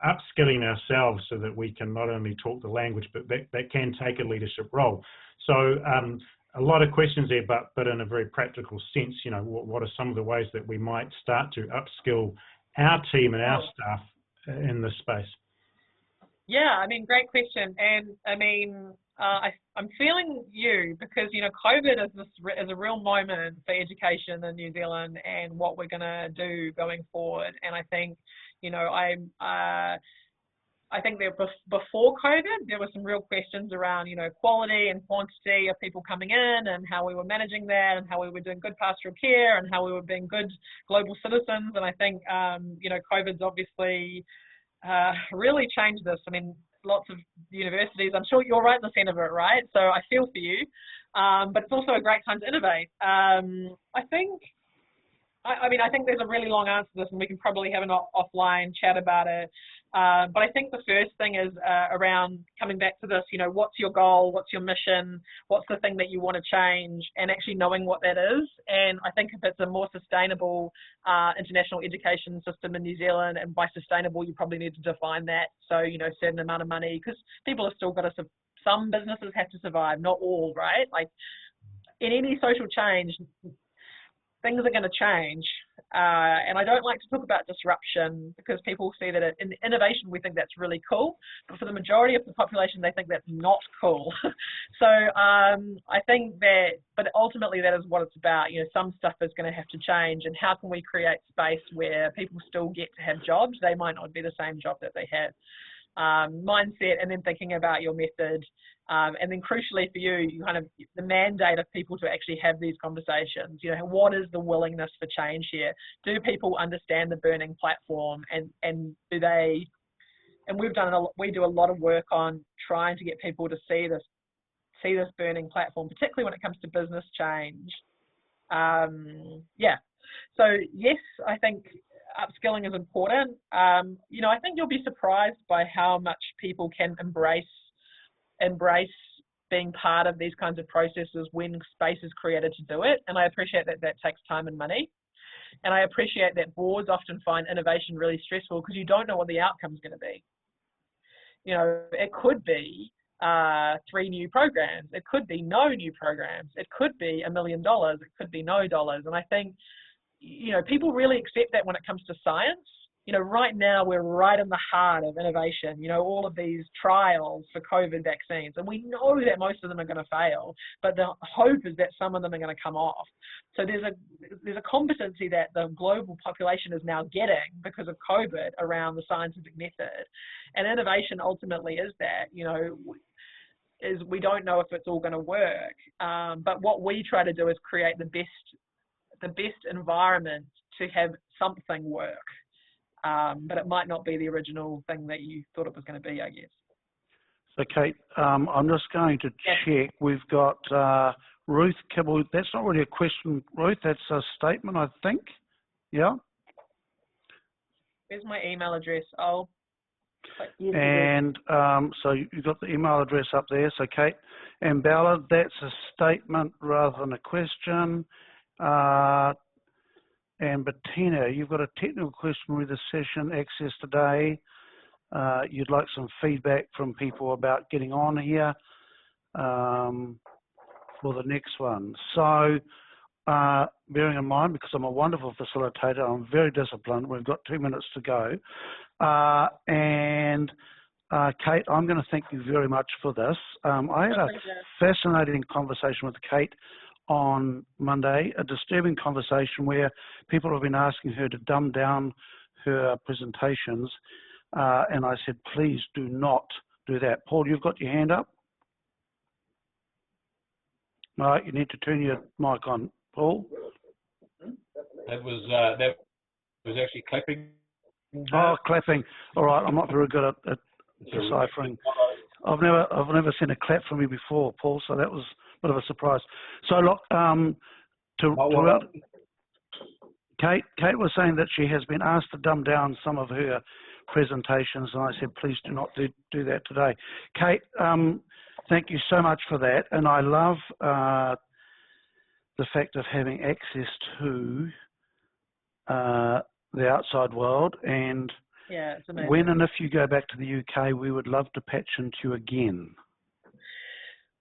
upskilling ourselves so that we can not only talk the language, but that can take a leadership role. So a lot of questions there, but in a very practical sense, you know, what are some of the ways that we might start to upskill our team and our staff in this space? Yeah, I mean, great question. And I mean, I'm feeling you because, you know, COVID is a real moment for education in New Zealand and what we're going to do going forward. And I think, you know, I think that before COVID, there were some real questions around, you know, quality and quantity of people coming in and how we were managing that and how we were doing good pastoral care and how we were being good global citizens. And I think, you know, COVID's obviously really changed this. I mean, lots of universities, I'm sure you're right in the centre of it, right? So I feel for you. But it's also a great time to innovate. I think there's a really long answer to this, and we can probably have an offline chat about it. But I think the first thing is around coming back to this, you know, what's your goal? What's your mission? What's the thing that you want to change? And actually knowing what that is. And I think if it's a more sustainable international education system in New Zealand, and by sustainable, you probably need to define that. So, you know, certain amount of money, because people have still got to, some businesses have to survive, not all, right? Like in any social change, things are going to change. And I don't like to talk about disruption because people see that in innovation, we think that's really cool. But for the majority of the population, they think that's not cool. So I think that, but ultimately that is what it's about. You know, some stuff is going to have to change. And how can we create space where people still get to have jobs? They might not be the same job that they had. Mindset, and then thinking about your method. And then crucially for you kind of the mandate of people to actually have these conversations. You know, what is the willingness for change here? Do people understand the burning platform, and do they? And we do a lot of work on trying to get people to see this burning platform, particularly when it comes to business change. Yeah. So yes, I think upskilling is important. You know, I think you'll be surprised by how much people can embrace being part of these kinds of processes when space is created to do it. And I appreciate that takes time and money. And I appreciate that boards often find innovation really stressful because you don't know what the outcome is going to be. You know, it could be 3 new programs. It could be no new programs. It could be $1 million. It could be no dollars. And I think, you know, people really accept that when it comes to science. You know, right now we're right in the heart of innovation, you know, all of these trials for COVID vaccines, and we know that most of them are going to fail, but the hope is that some of them are going to come off. So there's a competency that the global population is now getting because of COVID around the scientific method, and innovation ultimately is that, you know, is we don't know if it's all going to work, but what we try to do is create the best environment to have something work. But it might not be the original thing that you thought it was going to be, I guess. So, Kate, I'm just going to check. We've got Ruth Kibble. That's not really a question, Ruth. That's a statement, I think. Yeah? Where's my email address? Oh. And so you've got the email address up there. So, Kate and Bella, that's a statement rather than a question. And Bettina, you've got a technical question with the session access today. You'd like some feedback from people about getting on here for the next one. So, bearing in mind, because I'm a wonderful facilitator, I'm very disciplined. We've got 2 minutes to go. Kate, I'm going to thank you very much for this. I had a fascinating conversation with Kate on Monday, a disturbing conversation where people have been asking her to dumb down her presentations, and I said, please do not do that. Paul, you've got your hand up? No, you need to turn your mic on. Paul? That was actually clapping. Oh, clapping. All right, I'm not very good at deciphering. I've never seen a clap from you before, Paul, so that was a bit of a surprise. So look, Kate was saying that she has been asked to dumb down some of her presentations, and I said, please do not do that today. Kate, thank you so much for that, and I love the fact of having access to the outside world, and yeah, it's amazing. When and if you go back to the UK, we would love to patch into you again.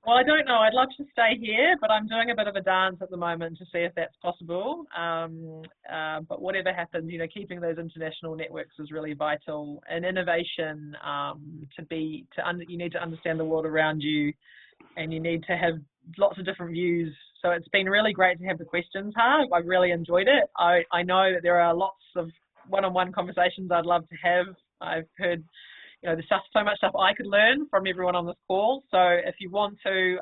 Well, I don't know. I'd love to stay here, but I'm doing a bit of a dance at the moment to see if that's possible. But whatever happens, you know, keeping those international networks is really vital. And innovation, you need to understand the world around you, and you need to have lots of different views. So it's been really great to have the questions, Harv. I really enjoyed it. I know that there are lots of one-on-one conversations I'd love to have. I've heard, you know, there's so much stuff I could learn from everyone on this call. So if you want to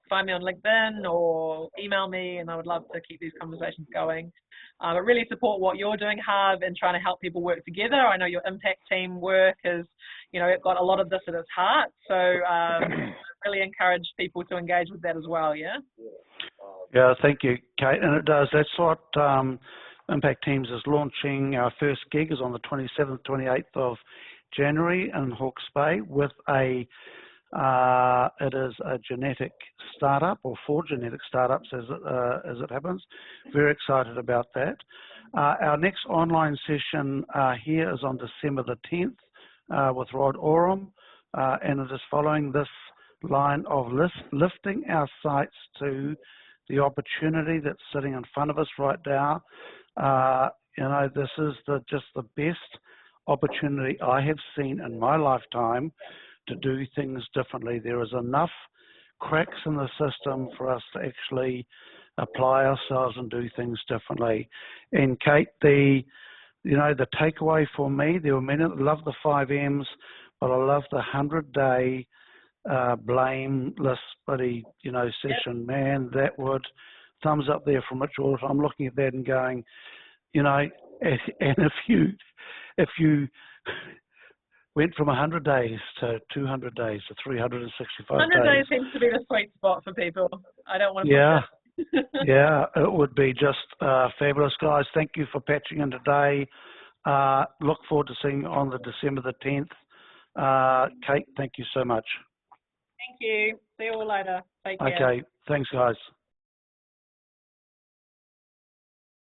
find me on LinkedIn or email me, and I would love to keep these conversations going. But really support what you're doing, Harv, and trying to help people work together. I know your impact team work is, you know, it got a lot of this at its heart. So really encourage people to engage with that as well, yeah? Yeah, thank you, Kate. And it does. That's what Impact Teams is launching. Our first gig is on the 27th, 28th of January in Hawke's Bay with it is a genetic startup, or 4 genetic startups as it happens. Very excited about that. Our next online session here is on December the 10th with Rod Oram, and it is following this line of lifting our sights to the opportunity that's sitting in front of us right now. You know, this is just the best opportunity I have seen in my lifetime to do things differently. There is enough cracks in the system for us to actually apply ourselves and do things differently. And Kate, the takeaway for me, there were many that love the 5 M's, but I love the 100-day blameless buddy, session. Man, that would thumbs up there from Mitch Orr. I'm looking at that and going, and if you went from 100 days to 200 days to 365 100 days seems to be the sweet spot for people. I don't want to yeah, it would be just fabulous, guys. Thank you for patching in today. Look forward to seeing you on the December the 10th. Kate, thank you so much. Thank you. See you all later. Take care. Okay, thanks, guys.